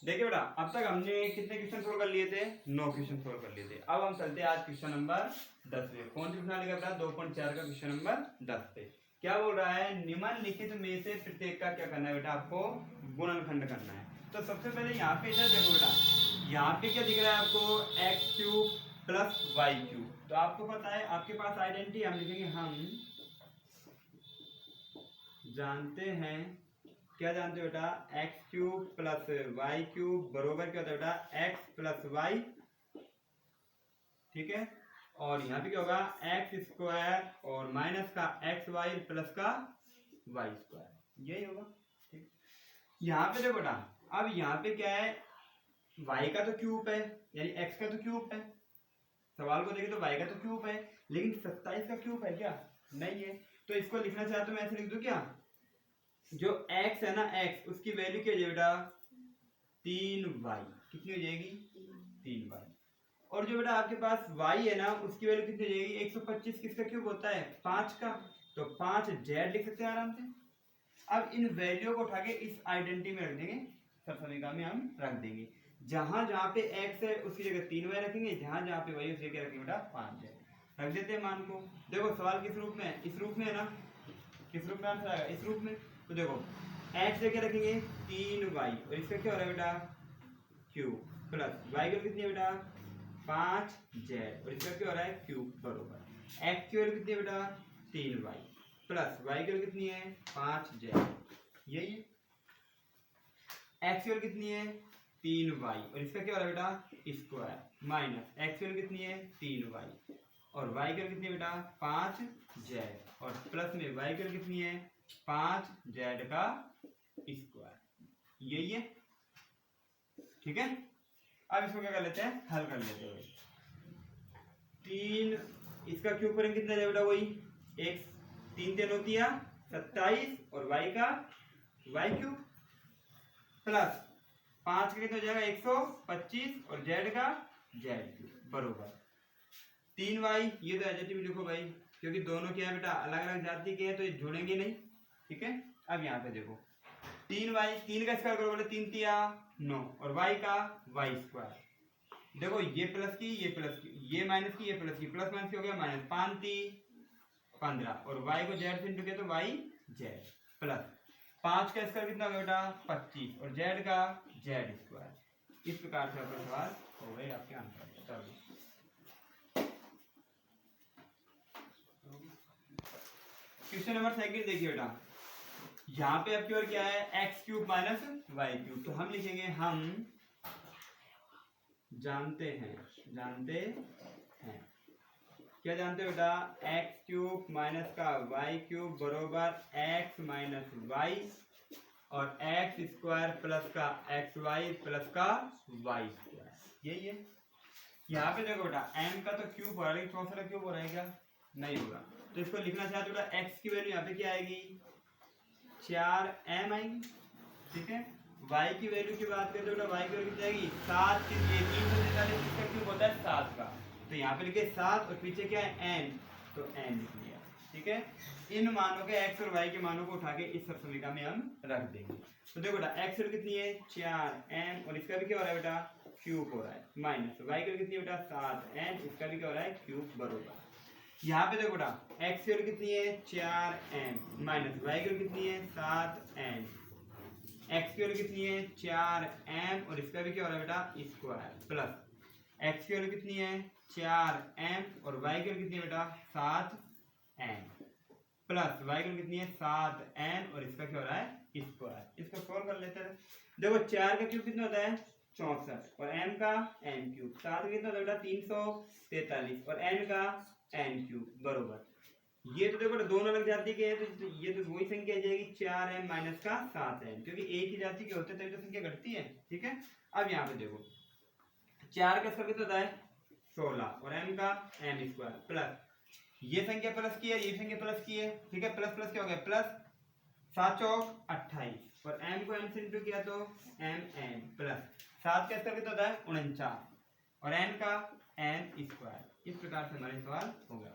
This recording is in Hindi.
देखिए बेटा, अब तक हमने कितने क्वेश्चन सोल्व कर लिए थे? 9 क्वेश्चन सोल्व कर लिए थे। अब हम चलते हैं आज क्वेश्चन नंबर 10 पे। कौन सी प्रश्न लिखा बेटा? 2.4 का क्वेश्चन नंबर 10 पे क्या बोल रहा है? निम्नलिखित में से प्रत्येक का क्या करना है बेटा? आपको गुणनखंड करना है। तो सबसे पहले यहाँ पे इधर देखो बेटा, यहाँ पे क्या दिख रहा है आपको? x³ plus y³। तो आपको पता है, आपके पास आइडेंटिटी हम लिखेंगे, हम जानते हैं, क्या जानते हो बेटा? x³ प्लस y³ बरोबर क्या होता है बेटा? x प्लस y, ठीक है। और यहाँ पे क्या होगा? x² और माइनस का xy प्लस का y², यही होगा, ठीक। यहाँ पे देखो बेटा, अब यहाँ पे क्या है? y का तो क्यूब है, यानी x का तो क्यूब है। सवाल को देखें तो y का तो क्यूब है, लेकिन 27 का क्यूब है क्या? नहीं है। तो इसको लिखना चाहे तो मैं ऐसे लिख दूं क्या? जो x है ना, x, उसकी वैल्यू क्या हो जाएगी बेटा? 3y। कितनी हो जाएगी? 3y। और जो बेटा आपके पास y है ना, उसकी वैल्यू कितनी हो जाएगी? 125 किसका क्यूब होता है? 5 का। तो 5z लिख सकते हैं आराम से। अब इन वैल्यू को उठा के इस आइडेंटिटी में रख देंगे, सरसमीका में हम रख देंगे। जहां जहां पे x है उसकी जगह 3y रखेंगे, जहां जहां पे y उसकी जगह रखेंगे बेटा 5z। रख देते हैं मान को। देखो सवाल किस रूप में है? इस रूप में है ना। किस रूप में आंसर आएगा? इस रूप में। तो देखो x जगह रखेंगे 3y और इसका क्या हो रहा है बेटा? क्यूब प्लस y की कितनी है बेटा? 5z और इसका क्या हो रहा है? क्यूब बरोबर x की वैल्यू कितनी है बेटा? 3y प्लस y की वैल्यू कितनी है? 5z। यही है। x की वैल्यू कितनी है? 3y और इसका क्या हो रहा है बेटा? स्क्वायर माइनस x की वैल्यू कितनी है? 3y और y की वैल्यू कितनी है बेटा? 5z और प्लस में y की वैल्यू कितनी है? 5z का स्क्वायर। यही है, ठीक है। अब इसको क्या कर लेते हैं? हल कर लेते हैं। 3 इसका क्यूब करेंगे कितना जाएगा बेटा? वही एक 3 3 होती है 27 और y का y³ प्लस 5 का कितना हो जाएगा? 125 और z का z³ बरोबर 3y। ये तो एडजेक्टिव लिखो भाई, क्योंकि दोनों क्या है बेटा? अलग अलग जाति के हैं तो ये जुड़ेंगे नहीं, ठीक है। अब यहाँ पे देखो 3y, 3 का स्क्वायर करो बोले 3 तिया 9 और y का y²। देखो ये प्लस की, ये प्लस की, ये माइनस की, ये प्लस की, प्लस माइनस की हो गया माइनस, 5 3 15 और y को z से इंटू किया तो yz प्लस 5 का स्क्वायर कितना हो गया बेटा? 25 और z का z²। इस प्रकार से आपका सवाल हो गए, आपके आंसर। क्वेश्चन नंबर 2 देखिए बेटा, यहाँ पे आपकी ओर क्या है? x³ minus y³। तो हम लिखेंगे, हम जानते हैं, जानते हैं, क्या जानते हो बेटा? x³ माइनस का y³ बरोबर x माइनस y और x² प्लस का xy प्लस का y²। यही है। यहाँ पे देखो बेटा, m का तो क्यूब हो रहा है, लेकिन 64 का क्यूब हो रहा है क्या? नहीं होगा। तो इसको लिखना चाहते बेटा, x की वैल्यू यहाँ पे क्या आएगी? 4m आएगी, ठीक है। y की वैल्यू की बात करते बेटा, y की वैल्यू कितनी आएगी? 7 की 343 इसका क्यूब होता है 7 का। तो यहाँ पे लिखे 7 और पीछे क्या है? n, तो n लिख लिया, ठीक है। इन मानों के x और y के मानों को उठा के इस समीकरण में हम रख देंगे। तो देखो बेटा, x की कितनी है? 4m और इसका भी क्या हो रहा है बेटा? क्यूब हो रहा है माइनस y की कितनी है बेटा? 7n, इसका भी क्या हो रहा है? क्यूब बरोबर। यहाँ पे देखो बेटा, x की वैल्यू कितनी है? 4m माइनस y की वैल्यू कितनी है? 7n, x की वैल्यू कितनी है? 4m और इसका भी क्या हो रहा है बेटा? स्क्वायर प्लस x की वैल्यू कितनी है? 4m और y की वैल्यू कितनी है बेटा? 7n प्लस y की वैल्यू कितनी है? 7n और इसका क्या हो रहा है? स्क्वायर। इसको सॉल्व कर लेते हैं। देखो 4 का क्यूब कितना होता है? 64 और m का n³ 7 का कितना होता है बेटा? 343 और n का n³ बरोबर। ये तो देखो दोनों अलग जाति के हैं, तो ये तो वही संख्या आ जाएगी 4m माइनस का 7n, क्योंकि एक ही जाति के होते हैं तभी तो संख्या घटती है, ठीक है। अब यहाँ पे देखो 4 का स्क्वायर कितना होता है? 16 और m का m² प्लस ये संख्या प्लस की है, ये संख्या प्लस की है, ठीक है। प्लस प्लस क्या हो गया? प्लस 7 चौक 28 और m को n से इंटू किया तो mn प्लस 7 का स्क्वायर कितना होता है? 49 और n का n²। इस प्रकार से हमारे सवाल हो गया।